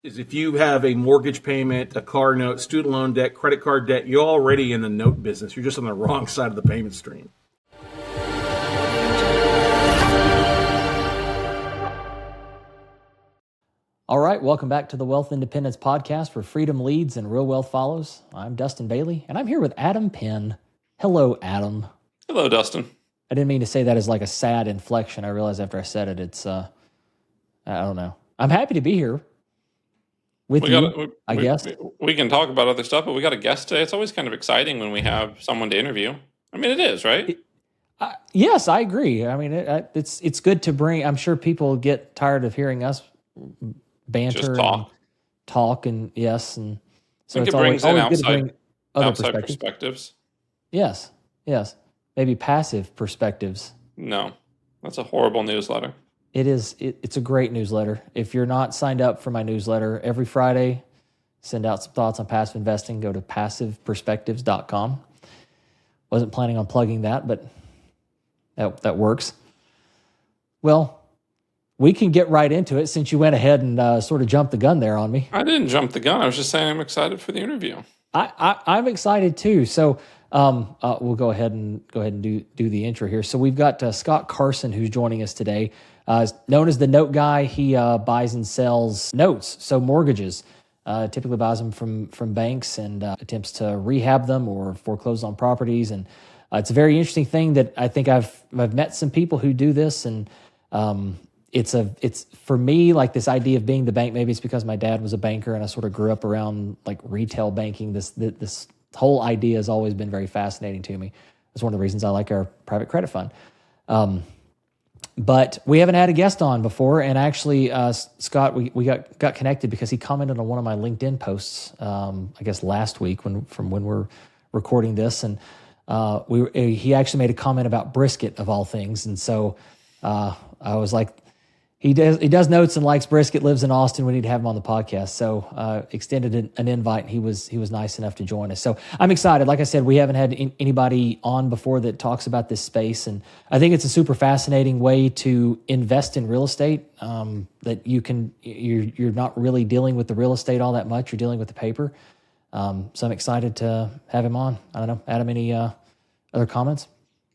is if you have a mortgage payment, a car note, student loan debt, credit card debt, you're already in the note business. You're just on the wrong side of the payment stream. All right, welcome back to the Wealth Independence Podcast, where freedom leads and real wealth follows. I'm Dustin Bailey, and I'm here with Adam Penn. Hello, Adam. Hello, Dustin. I didn't mean to say that as like a sad inflection. I realized after I said it, it's, I don't know. I'm happy to be here with I guess. We can talk about other stuff, but we got a guest today. It's always kind of exciting when we have someone to interview. I mean, it is, right? Yes, I agree. I mean, it's good to bring. I'm sure people get tired of hearing us banter, just talk, and yes, and so it's always good to bring outside perspectives. Yes, maybe passive perspectives. No, that's a horrible newsletter. It is. It's a great newsletter. If you're not signed up for my newsletter, every Friday, send out some thoughts on passive investing. Go to passiveperspectives.com. Wasn't planning on plugging that, but that works. Well, we can get right into it since you went ahead and sort of jumped the gun there on me. I didn't jump the gun. I was just saying I'm excited for the interview. I'm excited too. So we'll go ahead and do the intro here. So we've got Scott Carson who's joining us today. Known as the Note Guy, he buys and sells notes, so mortgages. Typically buys them from banks and attempts to rehab them or foreclose on properties. And it's a very interesting thing that I think I've met some people who do this, and it's for me like this idea of being the bank. Maybe it's because my dad was a banker and I sort of grew up around like retail banking. This whole idea has always been very fascinating to me. It's one of the reasons I like our private credit fund. But we haven't had a guest on before, and actually, Scott, we got connected because he commented on one of my LinkedIn posts, I guess last week from when we're recording this, and he actually made a comment about brisket of all things, and so I was like, he does notes and likes brisket, lives in Austin. We need to have him on the podcast. So extended an invite. And he was nice enough to join us. So I'm excited. Like I said, we haven't had anybody on before that talks about this space, and I think it's a super fascinating way to invest in real estate. That you're not really dealing with the real estate all that much. You're dealing with the paper. So I'm excited to have him on. I don't know, Adam, any other comments?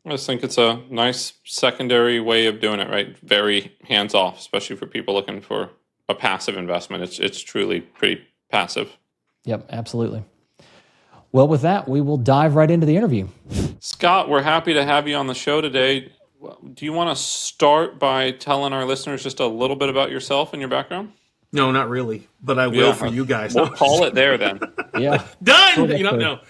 I just think it's a nice secondary way of doing it, right? Very hands-off, especially for people looking for a passive investment. It's truly pretty passive. Yep, absolutely. Well, with that, we will dive right into the interview. Scott, we're happy to have you on the show today. Do you want to start by telling our listeners just a little bit about yourself and your background? No, not really, but I will for you guys. We'll call it there then. Yeah. Done! No.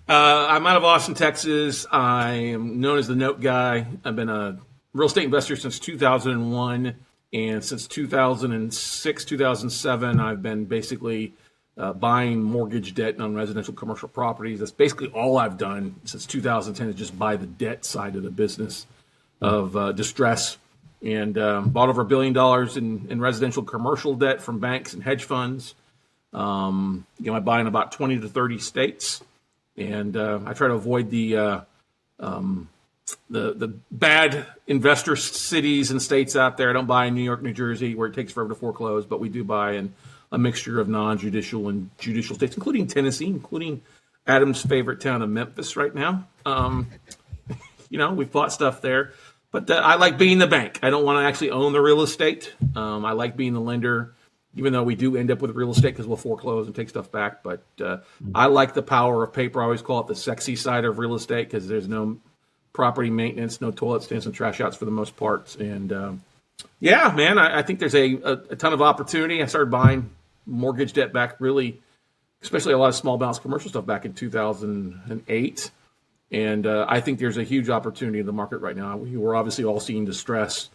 I'm out of Austin, Texas. I am known as the Note Guy. I've been a real estate investor since 2001, and since 2006, 2007, I've been basically buying mortgage debt on residential commercial properties. That's basically all I've done since 2010 is just buy the debt side of the business of distress, and bought over $1 billion in residential commercial debt from banks and hedge funds. I buy in about 20 to 30 states. And I try to avoid the bad investor cities and states out there. I don't buy in New York, New Jersey, where it takes forever to foreclose, but we do buy in a mixture of non-judicial and judicial states, including Tennessee, including Adam's favorite town of Memphis right now. We've bought stuff there. But I like being the bank. I don't want to actually own the real estate. I like being the lender, even though we do end up with real estate because we'll foreclose and take stuff back. But I like the power of paper. I always call it the sexy side of real estate because there's no property maintenance, no toilet stands and trash outs for the most part. And I think there's a ton of opportunity. I started buying mortgage debt back really, especially a lot of small balance commercial stuff back in 2008. And I think there's a huge opportunity in the market right now. We're obviously all seeing distress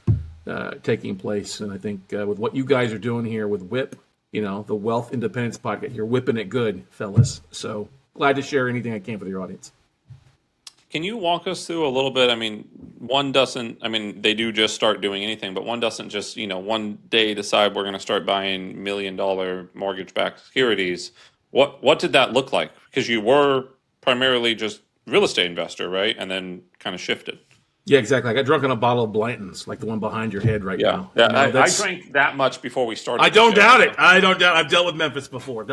taking place. And I think with what you guys are doing here with WIP, the Wealth Independence Podcast, you're whipping it good, fellas. So glad to share anything I can with your audience. Can you walk us through a little bit? They do just start doing anything, but one doesn't just, one day decide we're going to start buying $1 million mortgage-backed securities. What did that look like? Because you were primarily just real estate investor, right? And then kind of shifted. Yeah, exactly. I got drunk on a bottle of Blanton's, like the one behind your head right now. Yeah, You know, I drank that much before we started. I the don't show, doubt so. it. I don't doubt. I've dealt with Memphis before.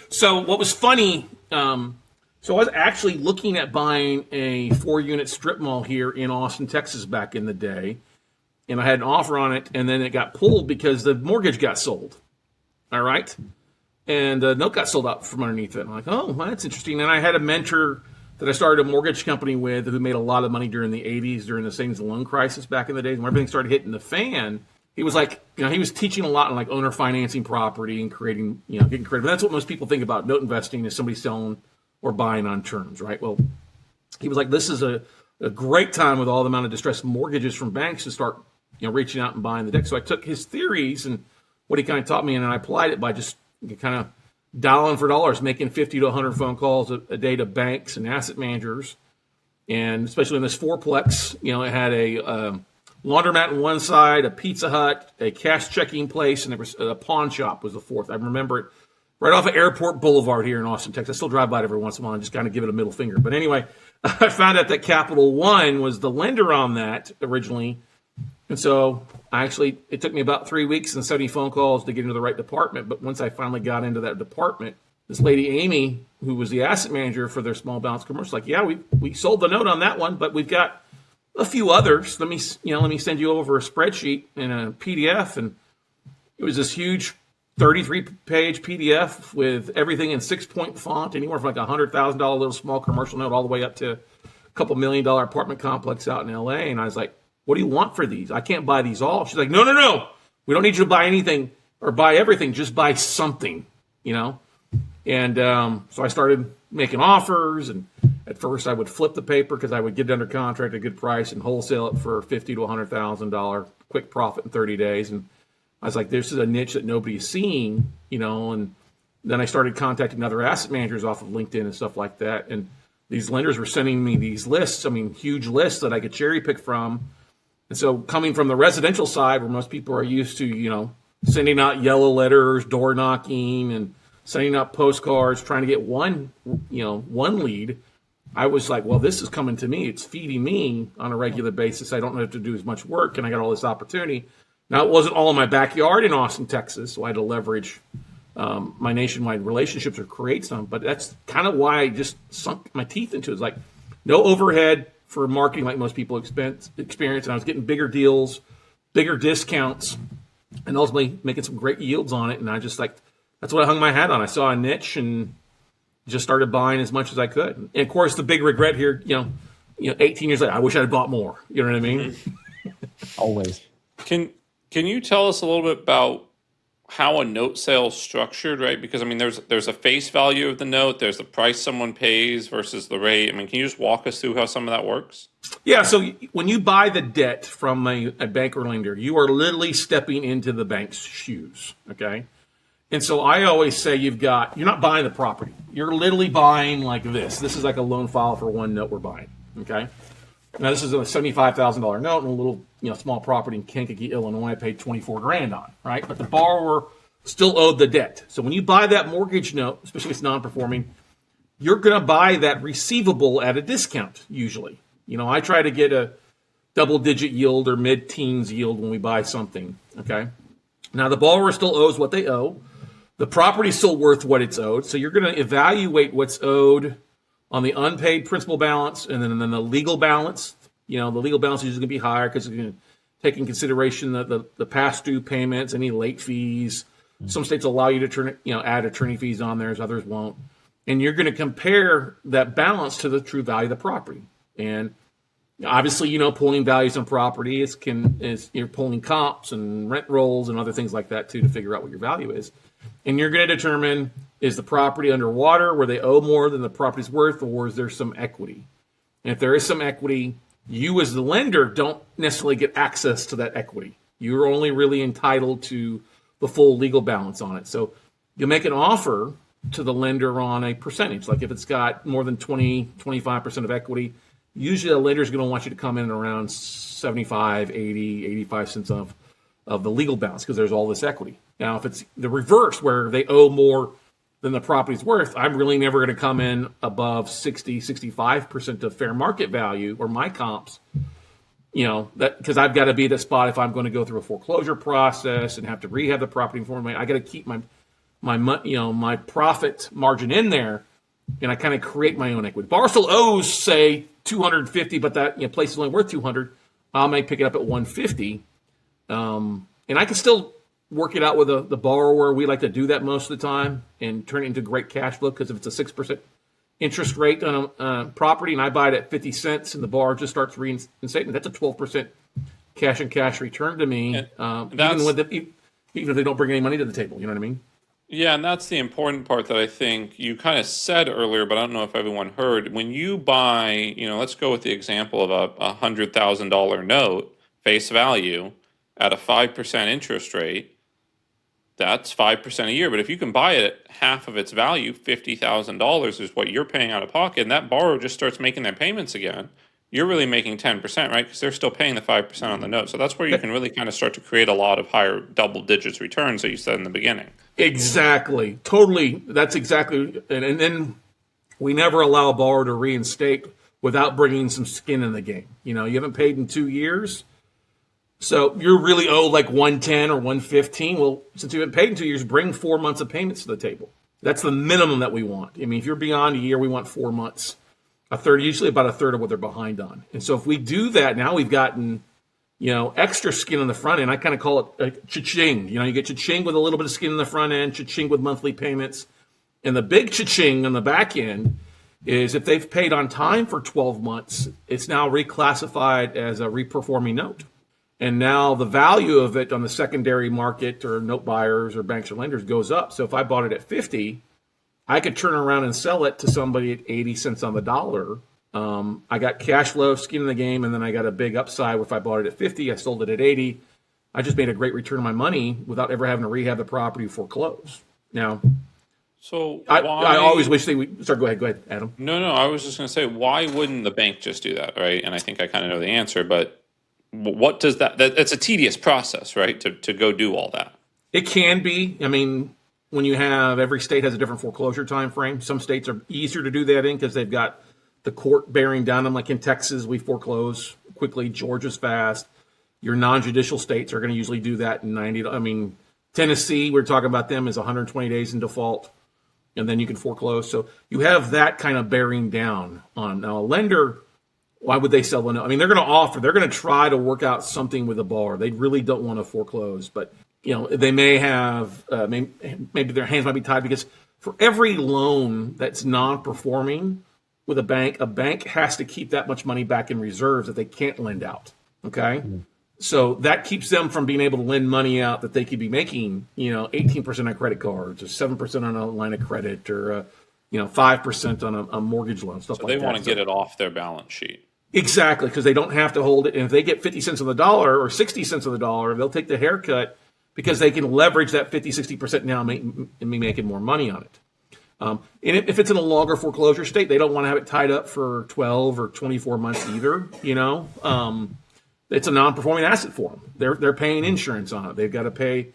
So what was funny? So I was actually looking at buying a 4-unit strip mall here in Austin, Texas, back in the day, and I had an offer on it, and then it got pulled because the mortgage got sold. All right, and the note got sold out from underneath it. I'm like, oh, well, that's interesting. And I had a mentor that I started a mortgage company with who made a lot of money during the 80s, during the savings and loan crisis back in the days when everything started hitting the fan. He was like, he was teaching a lot on like owner financing property and creating, getting creative. And that's what most people think about note investing, is somebody selling or buying on terms, right? Well, he was like, this is a great time with all the amount of distressed mortgages from banks to start, reaching out and buying the deck. So I took his theories and what he kind of taught me, and I applied it by just kind of dialing for dollars, making 50 to 100 phone calls a day to banks and asset managers. And especially in this fourplex, it had a laundromat on one side, a Pizza Hut, a cash checking place, and there was a pawn shop was the fourth. I remember it right off of Airport Boulevard here in Austin, Texas. I still drive by it every once in a while and just kind of give it a middle finger. But anyway, I found out that Capital One was the lender on that originally. And so it took me about 3 weeks and 70 phone calls to get into the right department. But once I finally got into that department, this lady, Amy, who was the asset manager for their small balance commercial, like, yeah, we sold the note on that one, but we've got a few others. Let me send you over a spreadsheet and a PDF. And it was this huge 33-page PDF with everything in 6-point font, anywhere from like $100,000 little small commercial note all the way up to a couple $1 million apartment complex out in LA. And I was like, what do you want for these? I can't buy these all. She's like, no. We don't need you to buy anything or buy everything. Just buy something, And so I started making offers. And at first I would flip the paper because I would get it under contract at a good price and wholesale it for $50,000 to $100,000 quick profit in 30 days. And I was like, this is a niche that nobody's seeing, and then I started contacting other asset managers off of LinkedIn and stuff like that. And these lenders were sending me these lists, huge lists that I could cherry pick from. And so coming from the residential side, where most people are used to, sending out yellow letters, door knocking, and sending out postcards, trying to get one lead, I was like, well, this is coming to me. It's feeding me on a regular basis. I don't have to do as much work, and I got all this opportunity. Now, it wasn't all in my backyard in Austin, Texas, so I had to leverage my nationwide relationships or create some. But that's kind of why I just sunk my teeth into it. It's like no overhead for marketing like most people experience. And I was getting bigger deals, bigger discounts, and ultimately making some great yields on it. And I just that's what I hung my hat on. I saw a niche and just started buying as much as I could. And of course, the big regret here, 18 years later, I wish I had bought more. You know what I mean? Always. Can you tell us a little bit about how a note sale is structured, right? Because there's a face value of the note, there's the price someone pays versus the rate. Can you just walk us through how some of that works? Yeah. So when you buy the debt from a bank or lender, you are literally stepping into the bank's shoes. Okay. And so I always say you're not buying the property. You're literally buying like this. This is like a loan file for one note we're buying. Okay. Now this is a $75,000 note and a little, small property in Kankakee, Illinois. I paid $24,000 on, right? But the borrower still owed the debt. So when you buy that mortgage note, especially if it's non-performing, you're going to buy that receivable at a discount usually. I try to get a double-digit yield or mid-teens yield when we buy something. Okay. Now the borrower still owes what they owe. The property's still worth what it's owed. So you're going to evaluate what's owed on the unpaid principal balance and then the legal balance. The legal balance is going to be higher because it's going to take in consideration the past due payments, any late fees. Some states allow you to add attorney fees on there, as others won't. And you're going to compare that balance to the true value of the property. And obviously, pulling values on property is you're pulling comps and rent rolls and other things like that too to figure out what your value is. And you're going to determine, is the property underwater where they owe more than the property's worth, or is there some equity? And if there is some equity, you as the lender don't necessarily get access to that equity. You're only really entitled to the full legal balance on it. So you'll make an offer to the lender on a percentage. Like if it's got more than 25% of equity, usually the lender is going to want you to come in around 75, 80, 85 cents of the legal balance because there's all this equity. Now, if it's the reverse where they owe more than the property's worth, I'm really never going to come in above 60, 65% of fair market value or my comps that because I've got to be at a spot if I'm going to go through a foreclosure process and have to rehab the property for me. I got to keep my profit margin in there, and I kind of create my own equity. Borrower still owes, say, 250, but that place is only worth 200. I may pick it up at 150, and I can still work it out with the borrower. We like to do that most of the time and turn it into great cash flow, because if it's a 6% interest rate on a property and I buy it at 50 cents and the borrower just starts reinstating, that's a 12% cash and cash return to me, even if they don't bring any money to the table. You know what I mean? Yeah, and that's the important part that I think you kind of said earlier, but I don't know if everyone heard. When you buy, let's go with the example of a $100,000 note, face value, at a 5% interest rate, that's 5% a year. But if you can buy it at half of its value, $50,000 is what you're paying out of pocket, and that borrower just starts making their payments again, you're really making 10%, right? Because they're still paying the 5% on the note. So that's where you can really kind of start to create a lot of higher double digits returns that you said in the beginning. Exactly. Totally. That's exactly. And then we never allow a borrower to reinstate without bringing some skin in the game. You haven't paid in 2 years, so you're really owed like 110 or 115. Well, since you haven't paid in 2 years, bring 4 months of payments to the table. That's the minimum that we want. I mean, if you're beyond a year, we want 4 months. Usually about a third of what they're behind on. And so if we do that, now we've gotten, extra skin on the front end. I kind of call it a cha-ching. You get cha-ching with a little bit of skin in the front end, cha-ching with monthly payments. And the big cha-ching on the back end is if they've paid on time for 12 months, it's now reclassified as a reperforming note. And now the value of it on the secondary market or note buyers or banks or lenders goes up. So if I bought it at 50, I could turn around and sell it to somebody at 80 cents on the dollar. I got cash flow, skin in the game, and then I got a big upside. If I bought it at 50, I sold it at 80. I just made a great return on my money without ever having to rehab the property or foreclose. Now, so I always wish they would. Sorry, go ahead, Adam. No, I was just going to say, why wouldn't the bank just do that, right? And I think I kind of know the answer, but what does that's a tedious process, right? To go do all that. It can be. I mean, when you have every state has a different foreclosure time frame. Some states are easier to do that in because they've got the court bearing down them. Like in Texas, we foreclose quickly. Georgia's fast. Your non-judicial states are going to usually do that in 90. I mean, Tennessee, we're talking about them, is 120 days in default, and then you can foreclose. So you have that kind of bearing down on. Now, a lender, why would they sell a note? I mean, they're going to try to work out something with the borrower. They really don't want to foreclose, but they may have, maybe their hands might be tied, because for every loan that's non-performing with a bank has to keep that much money back in reserves that they can't lend out. Okay. Mm-hmm. So that keeps them from being able to lend money out that they could be making, 18% on credit cards or 7% on a line of credit or, 5% on a mortgage loan, stuff like that. So they want to get it off their balance sheet. Exactly. Because they don't have to hold it. And if they get 50 cents on the dollar or 60 cents on the dollar, they'll take the haircut because they can leverage that 50, 60% now and be making more money on it. And if it's in a longer foreclosure state, they don't want to have it tied up for 12 or 24 months either. It's a non-performing asset for them. They're paying insurance on it. They've got to pay.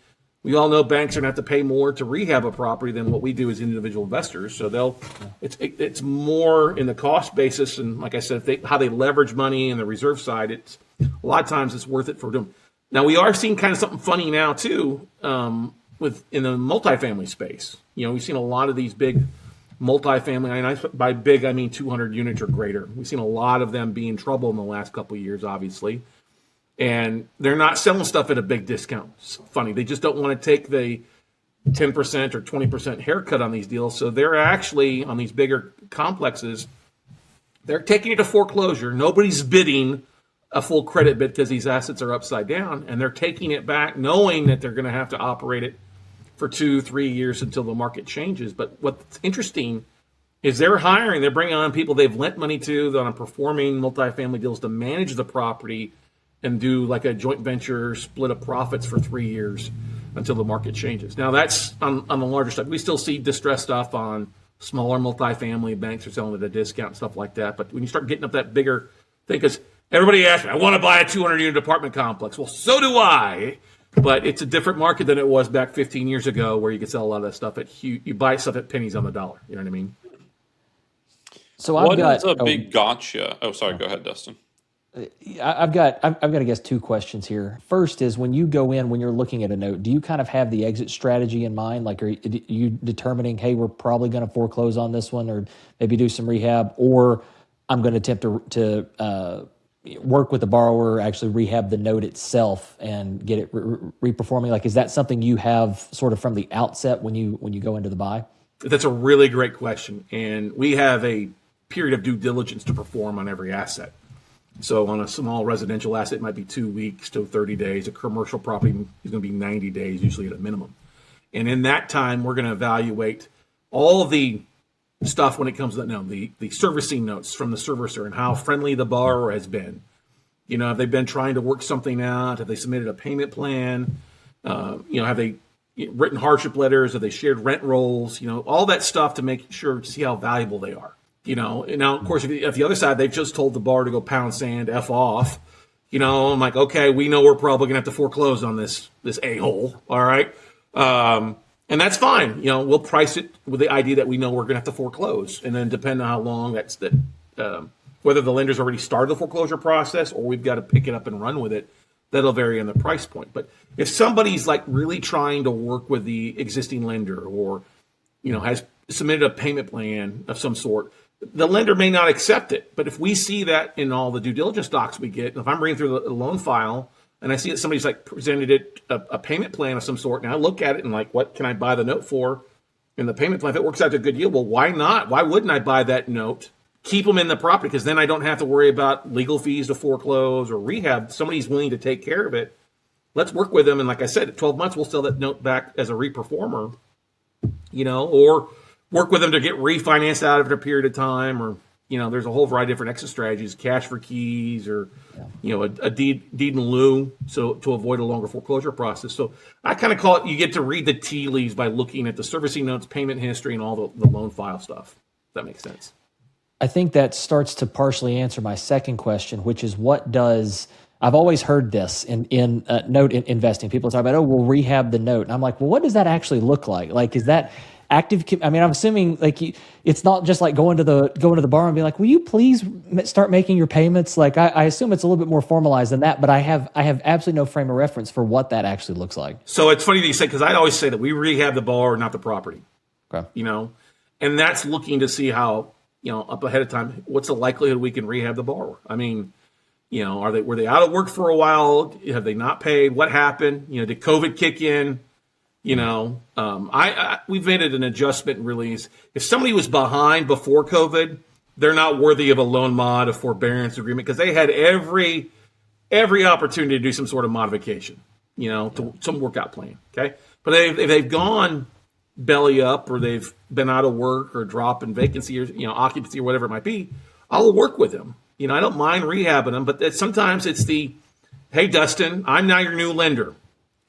We all know banks are going to have to pay more to rehab a property than what we do as individual investors. So it's more in the cost basis. And like I said, how they leverage money and the reserve side, a lot of times it's worth it for them. Now, we are seeing kind of something funny now, too, in the multifamily space. We've seen a lot of these big multifamily, and by big, I mean 200 units or greater. We've seen a lot of them be in trouble in the last couple of years, obviously. And they're not selling stuff at a big discount. It's funny. They just don't want to take the 10% or 20% haircut on these deals. So they're actually, on these bigger complexes, they're taking it to foreclosure. Nobody's bidding a full credit bid because these assets are upside down, and they're taking it back knowing that they're going to have to operate it for 2-3 years until the market changes. But what's interesting is they're bringing on people they've lent money to on performing multifamily deals to manage the property and do like a joint venture split of profits for 3 years until the market changes. Now that's on the larger stuff. We still see distressed stuff on smaller multifamily. Banks are selling at a discount, stuff like that. But when you start getting up that bigger thing, because everybody asks me, I want to buy a 200-unit apartment complex. Well, so do I. But it's a different market than it was back 15 years ago, where you could sell a lot of that stuff you buy stuff at pennies on the dollar. You know what I mean? So what is a big gotcha? Oh, sorry. Go ahead, Dustin. I've got, I guess, two questions here. First is when you go in, when you're looking at a note, do you kind of have the exit strategy in mind? Like, are you determining, hey, we're probably going to foreclose on this one, or maybe do some rehab, or I'm going to attempt to work with the borrower, actually rehab the note itself and get it reperforming? Like, is that something you have sort of from the outset when you go into the buy? That's a really great question. And we have a period of due diligence to perform on every asset. So on a small residential asset, it might be 2 weeks to 30 days. A commercial property is going to be 90 days, usually at a minimum. And in that time, we're going to evaluate all the stuff when it comes to the servicing notes from the servicer and how friendly the borrower has been. Have they been trying to work something out? Have they submitted a payment plan? Have they written hardship letters? Have they shared rent rolls? All that stuff to make sure to see how valuable they are. And now, of course, if the other side, they've just told the borrower to go pound sand, F off, I'm like, okay, we know we're probably going to have to foreclose on this a-hole, all right? And that's fine. We'll price it with the idea that we know we're going to have to foreclose. And then depending on how long whether the lender's already started the foreclosure process or we've got to pick it up and run with it, that'll vary on the price point. But if somebody's like really trying to work with the existing lender or, has submitted a payment plan of some sort, the lender may not accept it. But if we see that in all the due diligence docs we get, if I'm reading through the loan file and I see that somebody's like presented a payment plan of some sort, and I look at it and like, what can I buy the note for in the payment plan? If it works out to a good deal, well, why not? Why wouldn't I buy that note? Keep them in the property, because then I don't have to worry about legal fees to foreclose or rehab. Somebody's willing to take care of it. Let's work with them. And like I said, at 12 months, we'll sell that note back as a reperformer, or work with them to get refinanced out of a period of time, or, there's a whole variety of different exit strategies, cash for keys, or, a deed in lieu, so to avoid a longer foreclosure process. So I kind of call it, you get to read the tea leaves by looking at the servicing notes, payment history, and all the loan file stuff. If that makes sense. I think that starts to partially answer my second question, which is I've always heard this in note investing. People talk about, we'll rehab the note. And I'm like, well, what does that actually look like? Like, is that active? I mean, I'm assuming like it's not just like going to the bar and being like, will you please start making your payments? Like, I assume it's a little bit more formalized than that, but I have absolutely no frame of reference for what that actually looks like. So it's funny that you say, because I always say that we rehab the borrower, not the property. Okay. And that's looking to see how, up ahead of time, what's the likelihood we can rehab the borrower? I mean, were they out of work for a while? Have they not paid? What happened? Did COVID kick in? We've made it an adjustment and release. If somebody was behind before COVID, they're not worthy of a loan mod, a forbearance agreement, because they had every opportunity to do some sort of modification, to some workout plan. Okay. But if they've gone belly up, or they've been out of work, or drop in vacancy, or occupancy, or whatever it might be, I'll work with them. I don't mind rehabbing them, but sometimes it's hey, Dustin, I'm now your new lender.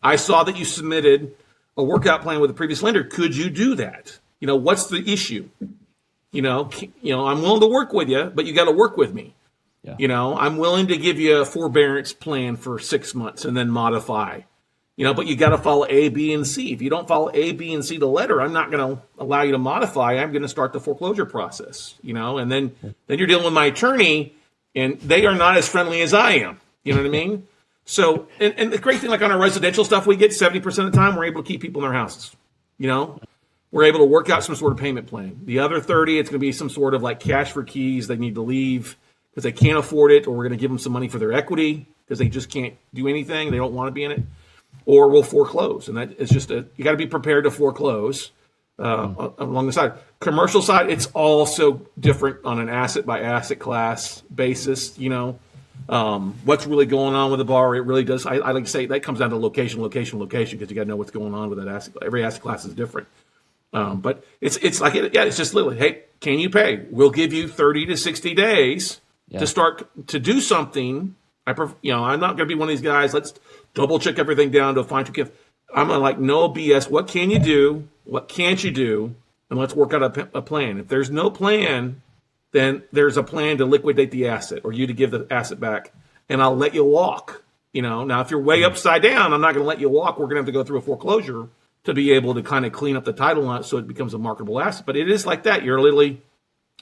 I saw that you submitted a workout plan with a previous lender. Could you do that? What's the issue? I'm willing to work with you, but you got to work with me. Yeah. I'm willing to give you a forbearance plan for 6 months and then modify. But you got to follow A, B, and C. If you don't follow A, B, and C to letter, I'm not going to allow you to modify. I'm going to start the foreclosure process, and then you're dealing with my attorney, and they are not as friendly as I am. You know what I mean? So, and the great thing, like on our residential stuff, we get 70% of the time, we're able to keep people in their houses. We're able to work out some sort of payment plan. The other 30, it's going to be some sort of like cash for keys. They need to leave because they can't afford it, or we're going to give them some money for their equity because they just can't do anything. They don't want to be in it. Or we'll foreclose, and that is just you got to be prepared to foreclose along the side. Commercial side, it's also different on an asset by asset class basis. What's really going on with the borrower? It really does. I like to say that comes down to location, because you got to know what's going on with that asset. Every asset class is different, but it's like it's just literally, hey, can you pay? We'll give you 30 to 60 days to start to do something. I'm not going to be one of these guys. Let's double check everything down to a fine tooth. I'm like, no BS. What can you do? What can't you do? And let's work out a plan. If there's no plan, then there's a plan to liquidate the asset or you to give the asset back, and I'll let you walk. Now if you're way upside down, I'm not going to let you walk. We're going to have to go through a foreclosure to be able to kind of clean up the title on it so it becomes a marketable asset. But it is like that. You're literally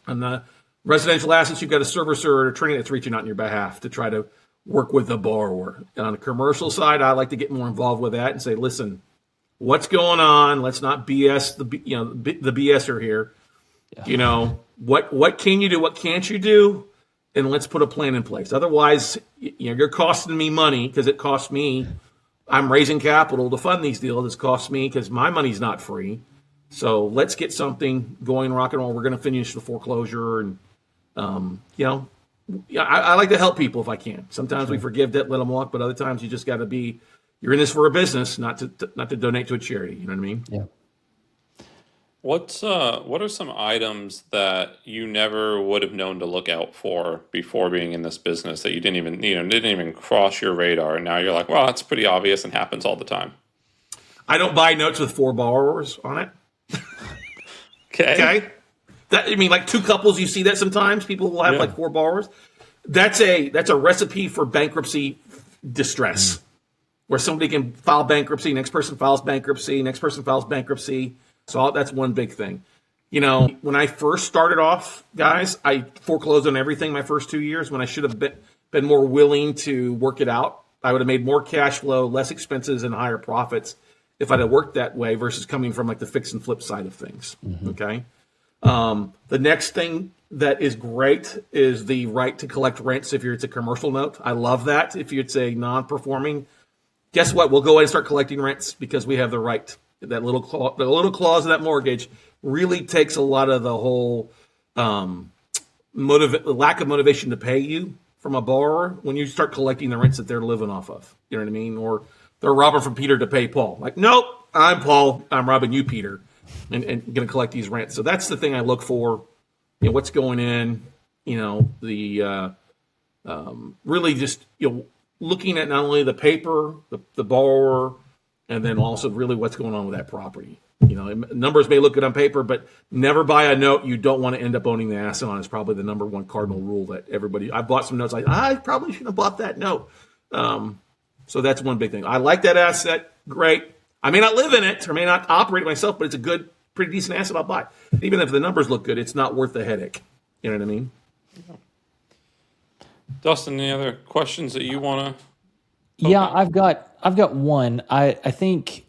on Residential assets, you've got a servicer or attorney that's reaching out on your behalf to try to work with the borrower. And on the commercial side, I like to get more involved with that and say, listen, what's going on? Let's not BS the BSer here. Yeah. You know, what can you do? What can't you do? And let's put a plan in place. Otherwise, you're costing me money because it costs me. I'm raising capital to fund these deals. It's cost me because my money's not free. So let's get something going, rock and roll. We're going to finish the foreclosure, and I like to help people if I can. Sometimes we forgive debt, let them walk, but other times you just got to be. You're in this for a business, not to donate to a charity. You know what I mean? Yeah. What are some items that you never would have known to look out for before being in this business that you didn't even cross your radar, and now you're like, well, that's pretty obvious and happens all the time? I don't buy notes with 4 borrowers on it. Okay. Like 2 couples, you see that sometimes. People will have like 4 borrowers. That's a recipe for bankruptcy distress, where somebody can file bankruptcy, next person files bankruptcy, next person files bankruptcy. So that's one big thing. When I first started off, guys, I foreclosed on everything my first 2 years when I should have been more willing to work it out. I would have made more cash flow, less expenses, and higher profits if I'd have worked that way versus coming from like the fix and flip side of things. Mm-hmm. Okay. The next thing that is great is the right to collect rents if it's a commercial note. I love that. If it's a non-performing, guess what? We'll go ahead and start collecting rents because we have the right. That little clause of that mortgage really takes a lot of the whole lack of motivation to pay you from a borrower when you start collecting the rents that they're living off of. You know what I mean? Or they're robbing from Peter to pay Paul. Like, nope, I'm Paul. I'm robbing you, Peter, and going to collect these rents. So that's the thing I look for. What's going in. The really just looking at not only the paper, the borrower. And then also really what's going on with that property. Numbers may look good on paper, but never buy a note you don't want to end up owning the asset on is probably the number one cardinal rule that everybody. I bought some notes like I probably shouldn't have bought that note. So that's one big thing. I like that asset. Great. I may not live in it or may not operate it myself, but it's a good, pretty decent asset I'll buy. Even if the numbers look good, it's not worth the headache. You know what I mean? Yeah. Dustin, any other questions that you want to? Yeah, I've got one. I think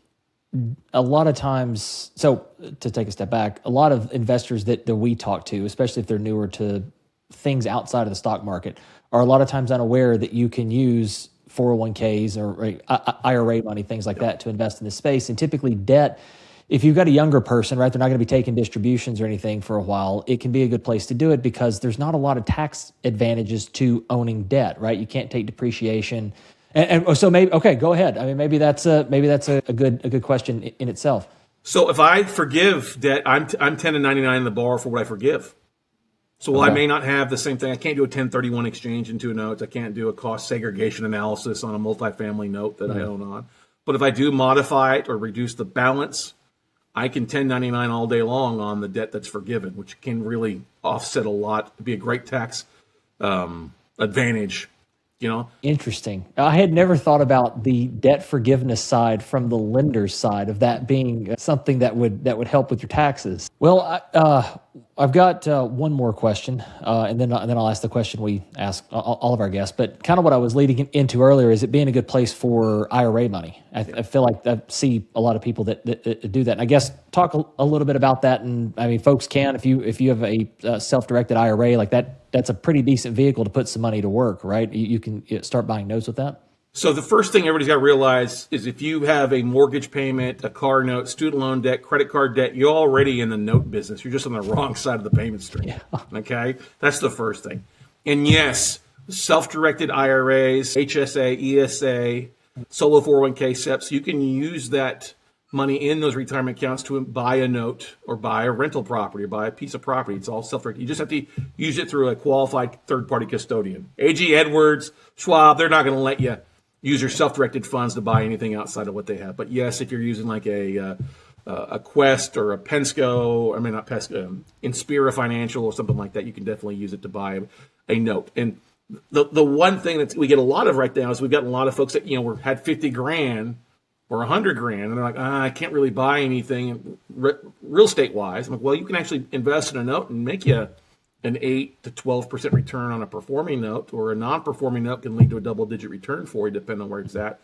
a lot of times, so to take a step back, a lot of investors that we talk to, especially if they're newer to things outside of the stock market, are a lot of times unaware that you can use 401ks or IRA money, things like that, to invest in this space. And typically debt, if you've got a younger person, right, they're not going to be taking distributions or anything for a while, it can be a good place to do it because there's not a lot of tax advantages to owning debt, right? You can't take depreciation. And so maybe, okay, go ahead. I mean, maybe that's a good question in itself. So if I forgive debt, I'm 10 and 99 in the borrower for what I forgive. So I may not have the same thing. I can't do a 1031 exchange into a note. I can't do a cost segregation analysis on a multifamily note that I own on. But if I do modify it or reduce the balance, I can 1099 all day long on the debt that's forgiven, which can really offset a lot. It'd be a great tax advantage. Interesting. I had never thought about the debt forgiveness side from the lender's side of that being something that would help with your taxes. Well, I've got one more question, and then I'll ask the question we ask all of our guests. But kind of what I was leading into earlier is it being a good place for IRA money. I feel like I see a lot of people that do that. And I guess talk a little bit about that. And I mean, folks can if you have a self-directed IRA like that. That's a pretty decent vehicle to put some money to work, right? You can start buying notes with that. So the first thing everybody's got to realize is if you have a mortgage payment, a car note, student loan debt, credit card debt, you're already in the note business. You're just on the wrong side of the payment stream. Yeah. Okay? That's the first thing. And yes, self-directed IRAs, HSA, ESA, solo 401k SEPs, you can use that money in those retirement accounts to buy a note or buy a rental property or buy a piece of property. It's all self-directed. You just have to use it through a qualified third-party custodian. AG Edwards, Schwab, they're not going to let you use your self-directed funds to buy anything outside of what they have. But yes, if you're using like a Quest or a Pensco, not Pensco, Inspira Financial or something like that, you can definitely use it to buy a note. And the one thing that we get a lot of right now is we've got a lot of folks that had 50 grand or 100 grand, and they're like, I can't really buy anything real estate wise. I'm like, well, you can actually invest in a note and make you an 8 to 12% return on a performing note, or a non-performing note can lead to a double-digit return for you, depending on where it's at.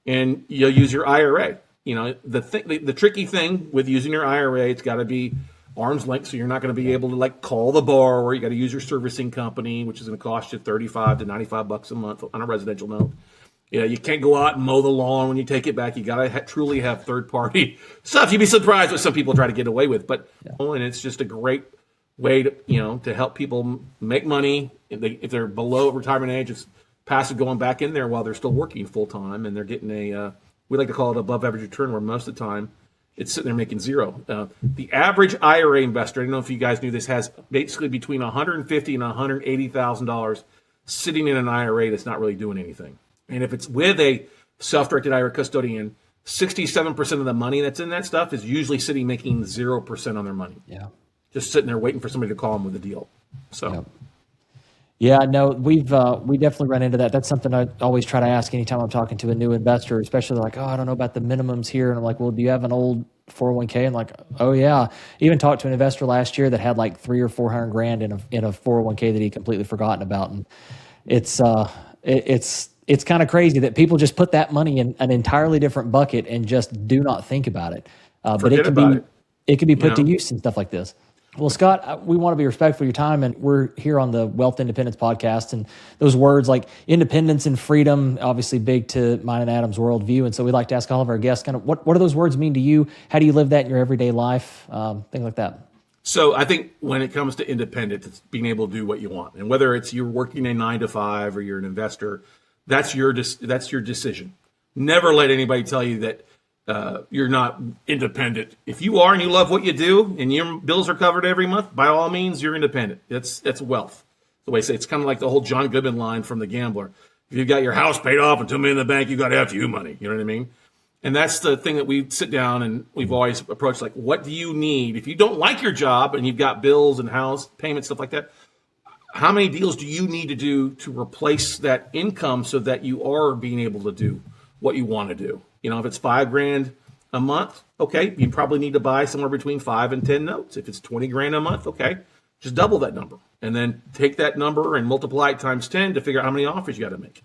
And you'll use your IRA. The tricky thing with using your IRA, it's got to be arm's length, so you're not going to be able to like call the borrower. You got to use your servicing company, which is going to cost you $35 to $95 a month on a residential note. You can't go out and mow the lawn when you take it back. You got to truly have third-party stuff. You'd be surprised what some people try to get away with, and it's just a great way to help people make money. If they're below retirement age, it's passive going back in there while they're still working full time, and they're getting we like to call it above average return, where most of the time it's sitting there making zero. The average IRA investor, I don't know if you guys knew this, has basically between $150,000 and $180,000 sitting in an IRA that's not really doing anything. And if it's with a self-directed IRA custodian, 67% of the money that's in that stuff is usually sitting making 0% on their money. Yeah. Just sitting there waiting for somebody to call them with a deal. So. Yep. Yeah, no, we definitely run into that. That's something I always try to ask anytime I'm talking to a new investor, especially like, I don't know about the minimums here. And I'm like, well, do you have an old 401k? And like, oh yeah. Even talked to an investor last year that had like $300,000 or $400,000 in a 401k that he completely forgotten about. And it's kind of crazy that people just put that money in an entirely different bucket and just do not think about it. But it can be put to use in stuff like this. Well, Scott, we want to be respectful of your time, and we're here on the Wealth Independence podcast, and those words like independence and freedom, obviously big to mine and Adam's worldview. And so we'd like to ask all of our guests kind of what do those words mean to you? How do you live that in your everyday life? Things like that. So I think when it comes to independence, it's being able to do what you want. And whether it's you're working a 9 to 5 or you're an investor, that's your decision. Never let anybody tell you that you're not independent. If you are and you love what you do and your bills are covered every month, by all means, you're independent. That's wealth. The way I say it's kind of like the whole John Goodman line from The Gambler. If you've got your house paid off and $2 million in the bank, you got to have you money. You know what I mean? And that's the thing that we sit down and we've always approached, like, what do you need? If you don't like your job and you've got bills and house payments, stuff like that, how many deals do you need to do to replace that income so that you are being able to do what you want to do? If it's $5,000 a month, okay, you probably need to buy somewhere between 5 and 10 notes. If it's $20,000 a month, okay, just double that number and then take that number and multiply it times 10 to figure out how many offers you got to make.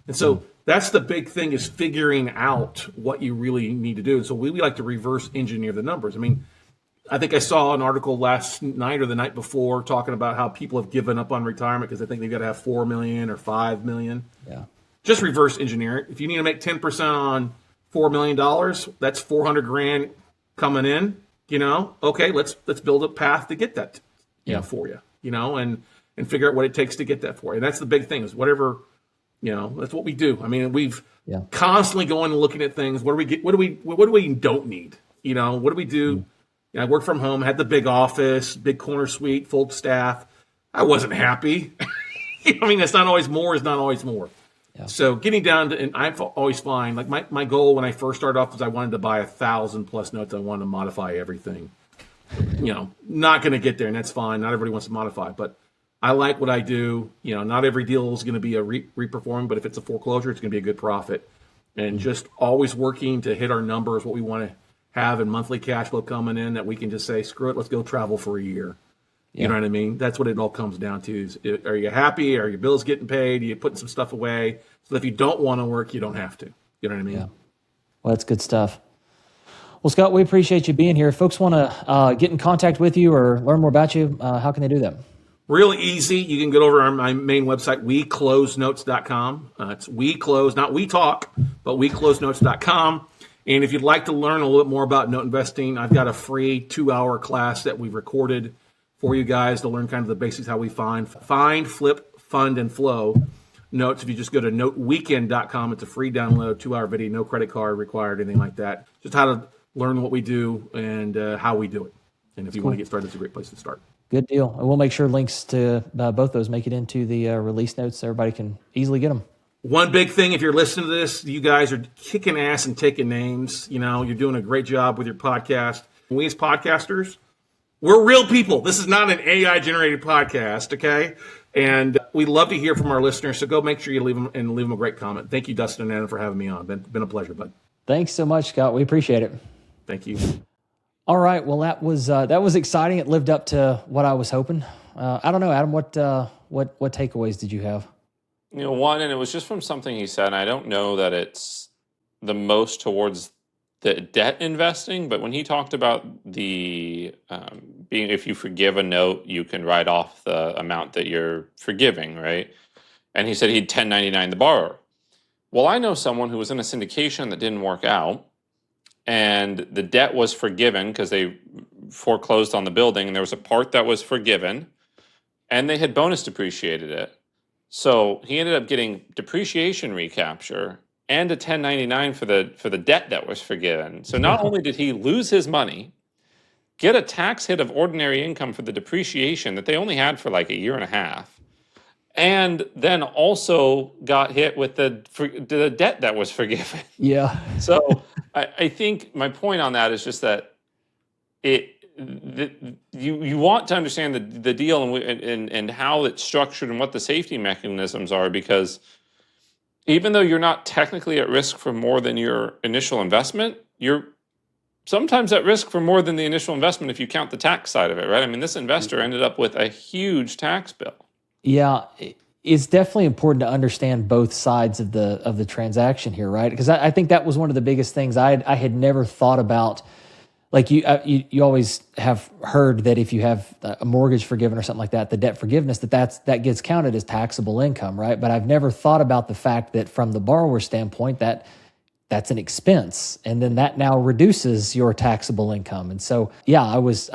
And so that's the big thing, is figuring out what you really need to do. And so we like to reverse engineer the numbers. I mean, I think I saw an article last night or the night before talking about how people have given up on retirement because they think they've got to have 4 million or 5 million. Yeah. Just reverse engineer it. If you need to make 10% on $4 million, that's $400,000 coming in, okay, let's build a path to get that, for you, and figure out what it takes to get that for you. And that's the big thing, is whatever, that's what we do. I mean, we've constantly going and looking at things. What do we get? What do we don't need? What do we do? I work from home, had the big office, big corner suite, full staff. I wasn't happy. I mean, it's not always more is not always more. Yeah. So getting down to, and I always find, like my goal when I first started off was I wanted to buy 1,000 plus notes. I wanted to modify everything. Not going to get there, and that's fine. Not everybody wants to modify, but I like what I do. Not every deal is going to be a reperforming, but if it's a foreclosure, it's going to be a good profit. And just always working to hit our numbers, what we want to have in monthly cash flow coming in, that we can just say, screw it, let's go travel for a year. You know what I mean? That's what it all comes down to. Is, are you happy? Are your bills getting paid? Are you putting some stuff away? So that if you don't want to work, you don't have to. You know what I mean? Yeah. Well, that's good stuff. Well, Scott, we appreciate you being here. If folks want to get in contact with you or learn more about you, how can they do that? Really easy. You can go over to my main website, weclosenotes.com. It's we close, not we talk, but weclosenotes.com. And if you'd like to learn a little bit more about note investing, I've got a free 2-hour class that we've recorded for you guys to learn kind of the basics, how we find, flip, fund, and flow notes. If you just go to noteweekend.com, it's a free download, 2-hour video, no credit card required, anything like that. Just how to learn what we do and how we do it. And if you want to get started, it's a great place to start. Good deal. And we'll make sure links to both those make it into the release notes so everybody can easily get them. One big thing, if you're listening to this, you guys are kicking ass and taking names. You're doing a great job with your podcast. We as podcasters, we're real people. This is not an AI-generated podcast, okay? And we love to hear from our listeners, so go make sure you leave them a great comment. Thank you, Dustin and Adam, for having me on. Been a pleasure, bud. Thanks so much, Scott. We appreciate it. Thank you. All right. Well, that was exciting. It lived up to what I was hoping. I don't know, Adam. What takeaways did you have? One, and it was just from something he said, and I don't know that it's the most towards the debt investing, but when he talked about the being, if you forgive a note, you can write off the amount that you're forgiving, right? And he said he'd 1099 the borrower. Well, I know someone who was in a syndication that didn't work out, and the debt was forgiven because they foreclosed on the building, and there was a part that was forgiven, and they had bonus depreciated it. So he ended up getting depreciation recapture and a 1099 for the debt that was forgiven. So not only did he lose his money, get a tax hit of ordinary income for the depreciation that they only had for like a year and a half, and then also got hit with the debt that was forgiven. Yeah. So I think my point on that is just that you want to understand the deal and how it's structured and what the safety mechanisms are, because even though you're not technically at risk for more than your initial investment, you're sometimes at risk for more than the initial investment if you count the tax side of it, right? I mean, this investor ended up with a huge tax bill. Yeah, it's definitely important to understand both sides of the transaction here, right? Because I think that was one of the biggest things I had never thought about. Like you always have heard that if you have a mortgage forgiven or something like that, the debt forgiveness, that gets counted as taxable income, right? But I've never thought about the fact that from the borrower standpoint, that's an expense, and then that now reduces your taxable income. And so, yeah, I was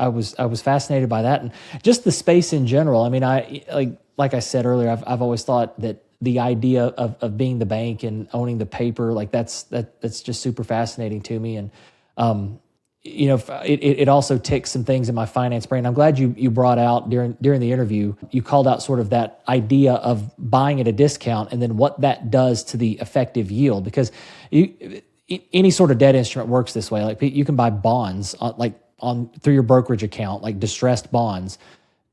fascinated by that, and just the space in general. I mean, like I said earlier, I've always thought that the idea of being the bank and owning the paper, like that's just super fascinating to me. And it also ticks some things in my finance brain. I'm glad you brought out during the interview, you called out sort of that idea of buying at a discount and then what that does to the effective yield, because any sort of debt instrument works this way. Like you can buy bonds through your brokerage account, like distressed bonds.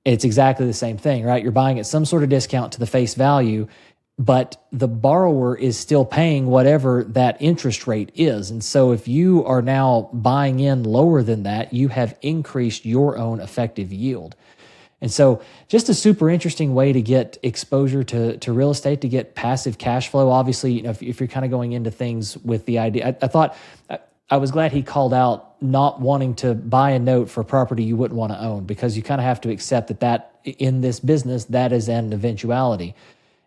It's exactly the same thing, right? You're buying at some sort of discount to the face value, but the borrower is still paying whatever that interest rate is. And so if you are now buying in lower than that, you have increased your own effective yield. And so just a super interesting way to get exposure to real estate, to get passive cash flow. Obviously, if you're kind of going into things with the idea, I was glad he called out not wanting to buy a note for property you wouldn't want to own, because you kind of have to accept that in this business, that is an eventuality.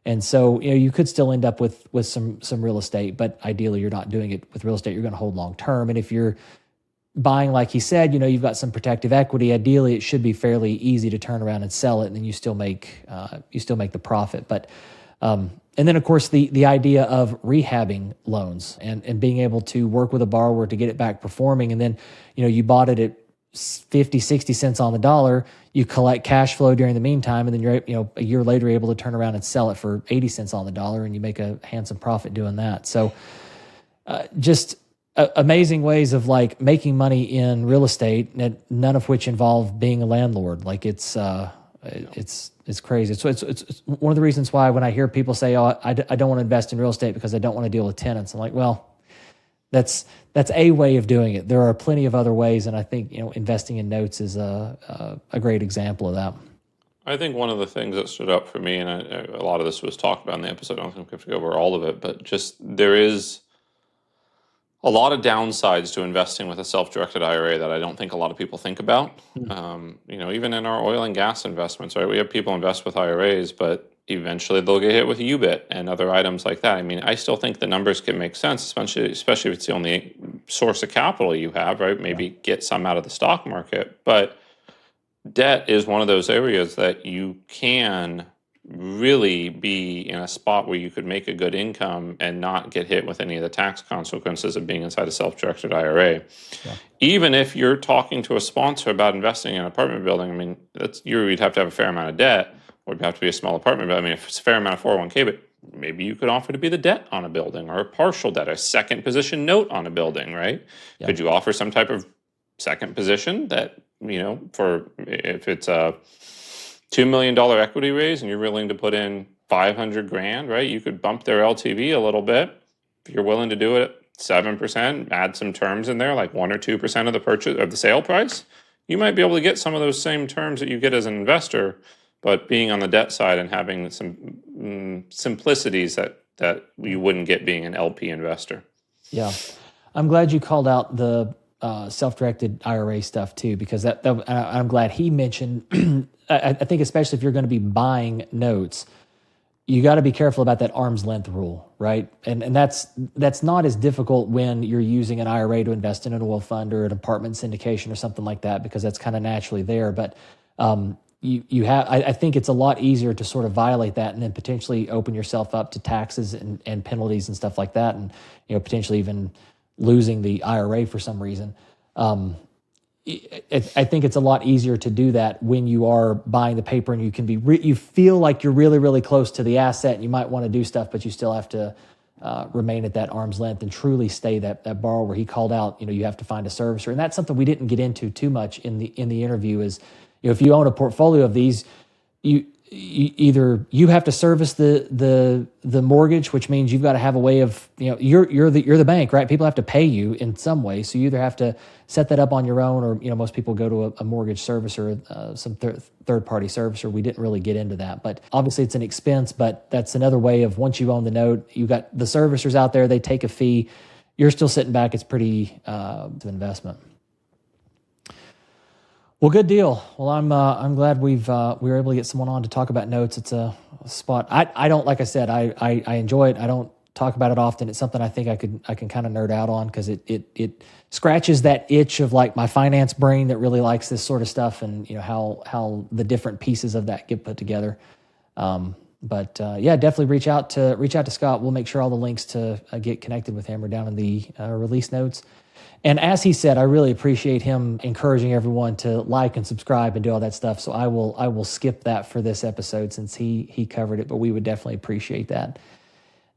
And so, you could still end up with some real estate, but ideally you're not doing it with real estate. You're going to hold long term. And if you're buying, like he said, you've got some protective equity, ideally it should be fairly easy to turn around and sell it, and then you still make the profit. But and then of course the idea of rehabbing loans and being able to work with a borrower to get it back performing, and then you bought it at 50, 60 cents on the dollar, you collect cash flow during the meantime, and then you're a year later able to turn around and sell it for 80 cents on the dollar, and you make a handsome profit doing that. So just amazing ways of like making money in real estate, none of which involve being a landlord. Like it's crazy. So it's one of the reasons why when I hear people say, "Oh, I don't want to invest in real estate because I don't want to deal with tenants," I'm like, well, that's a way of doing it. There are plenty of other ways, and I think investing in notes is a great example of that. I think one of the things that stood up for me, and a lot of this was talked about in the episode, I don't think we have to go over all of it, but just there is a lot of downsides to investing with a self-directed IRA that I don't think a lot of people think about. Even in our oil and gas investments, right? We have people invest with IRAs, but eventually they'll get hit with UBIT and other items like that. I mean, I still think the numbers can make sense, especially if it's the only source of capital you have, right? Maybe get some out of the stock market, but debt is one of those areas that you can really be in a spot where you could make a good income and not get hit with any of the tax consequences of being inside a self-directed IRA. Yeah. Even if you're talking to a sponsor about investing in an apartment building, I mean, you'd have to have a fair amount of debt, or it'd have to be a small apartment building. I mean, if it's a fair amount of 401k, but maybe you could offer to be the debt on a building, or a partial debt, a second position note on a building, right? Yeah. Could you offer some type of second position that, for if it's a $2 million equity raise and you're willing to put in $500,000, right? You could bump their LTV a little bit if you're willing to do it 7%, add some terms in there, like 1 or 2% of the purchase of the sale price, you might be able to get some of those same terms that you get as an investor, but being on the debt side and having some simplicities that you wouldn't get being an LP investor. Yeah. I'm glad you called out the self-directed IRA stuff too, because I'm glad he mentioned, I think especially if you're going to be buying notes, you got to be careful about that arm's length rule, right? And that's not as difficult when you're using an IRA to invest in an oil fund or an apartment syndication or something like that, because that's kind of naturally there. But I think it's a lot easier to sort of violate that and then potentially open yourself up to taxes and penalties and stuff like that, and potentially even losing the IRA for some reason. I think it's a lot easier to do that when you are buying the paper and you can be you feel like you're really, really close to the asset and you might want to do stuff, but you still have to remain at that arm's length and truly stay that borrower. He called out, you have to find a servicer, and that's something we didn't get into too much in the interview. Is if you own a portfolio of these, either you have to service the mortgage, which means you've got to have a way of you're the bank, right? People have to pay you in some way, so you either have to set that up on your own, or most people go to a mortgage servicer, some third party servicer. We didn't really get into that, but obviously it's an expense. But that's another way of, once you own the note, you got the servicers out there, they take a fee, you're still sitting back. It's pretty investment. Well, good deal. Well, I'm glad we were able to get someone on to talk about notes. It's a spot I don't, like I said, I enjoy it. I don't talk about it often. It's something I think I can kind of nerd out on, because it scratches that itch of like my finance brain that really likes this sort of stuff, and how the different pieces of that get put together. But definitely reach out to Scott. We'll make sure all the links to get connected with him are down in the release notes. And as he said, I really appreciate him encouraging everyone to like and subscribe and do all that stuff. So I will skip that for this episode, since he covered it, but we would definitely appreciate that.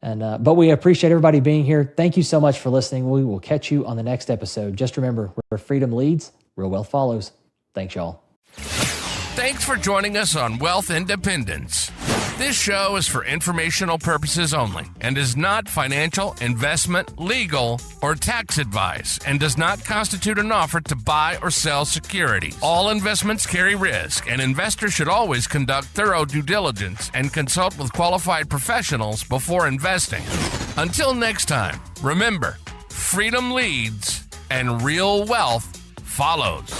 And but we appreciate everybody being here. Thank you so much for listening. We will catch you on the next episode. Just remember, where freedom leads, real wealth follows. Thanks, y'all. Thanks for joining us on Wealth Independence. This show is for informational purposes only and is not financial, investment, legal, or tax advice, and does not constitute an offer to buy or sell securities. All investments carry risk, and investors should always conduct thorough due diligence and consult with qualified professionals before investing. Until next time, remember, freedom leads and real wealth follows.